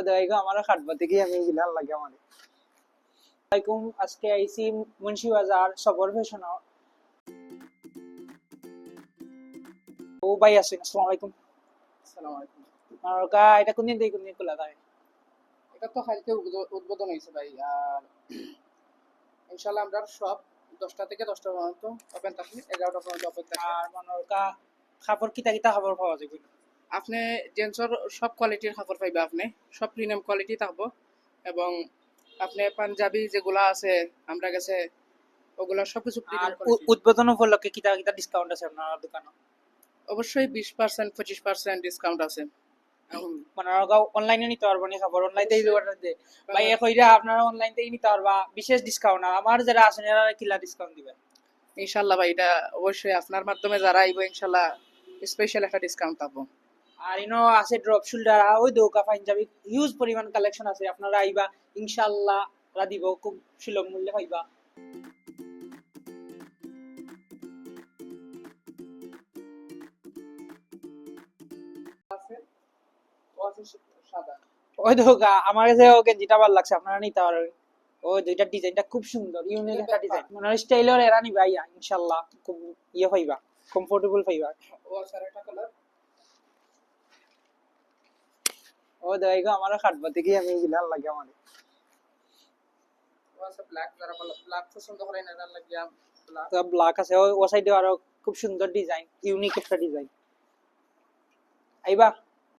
দেখো আমার খাটবা থেকে আমি গিলাল লাগে আমার আলাইকুম আজকে আইসি মুন্সি বাজার সবর ফ্যাশন ও ভাই আছেন আসসালামু আলাইকুম আসসালামু আলাইকুম। আর এটা কোন দিন খোলা থাকে এটা তো কালকে উদ্বোধন হয়েছে ভাই। আর ইনশাল্লাহ আমরা সব 10টা থেকে 10টা পর্যন্ত ওপেন থাকে, 11টা পর্যন্ত ওপেন থাকে। আর মনোরকা কাপড় কিতা কাপড় পাওয়া যায় আপনি জেন্টসর সব কোয়ালিটির কাপড় পাইবে, আপনি সব প্রিমিয়াম কোয়ালিটি থাকবো। এবং আপনি পাঞ্জাবি যেগুলা আছে আমরা কাছে ওগুলা সবকিছু আর প্রিমিয়াম কোয়ালিটি। উদ্বোধন উপলক্ষে কিতা ডিসকাউন্ট আছে আপনার দোকানে অবশ্যই 20% 25% ডিসকাউন্ট আছে। মনোরকা অনলাইনে নিতে পারবো না খবর অনলাইনেই অর্ডার দে ভাই কইরা আপনারা অনলাইন থেকেই নিতে পারবা বিশেষ ডিসকাউন্ট আমার যারা আছেন এরা কিলা ডিসকাউন্ট দিবেন ইনশাল্লাহ ভাই, এটা অবশ্যই আপনার মাধ্যমে যারা আইব ইনশাল্লাহ স্পেশাল একটা ডিসকাউন্ট পাবো। আর ইনো আছে ড্রপ শোল্ডার ওই দৌকা পাঞ্জাবি হিউজ পরিমাণ কালেকশন আছে আপনারা আইবা ইনশাআল্লাহ রা দিব খুব সুলভ মূল্যে পাইবা আছে ও আছে সাদা। ওই দৌকা আমার কাছে ও গেঞ্জিটা ভালো লাগছে আপনারা নিতে পারবেন ওই দুইটা ডিজাইনটা খুব সুন্দর ইউনিক একটা ডিজাইন মানে স্টাইলের এরা নিবা ইনশাআল্লাহ খুব ইয়ে পাইবা কমফোর্টেবল পাইবা ও আছে আরেকটা কালার। ও দেখো আমার খাটবা থেকে আমি গিলাল লাগে আমার ও আছে ব্ল্যাক, যারা ব্ল্যাক পছন্দ করেন এটার লাগিয়া ব্ল্যাক। ব্ল্যাক আছে ও সাইডে আরো খুব সুন্দর ডিজাইন ইউনিক একটা ডিজাইন আইবা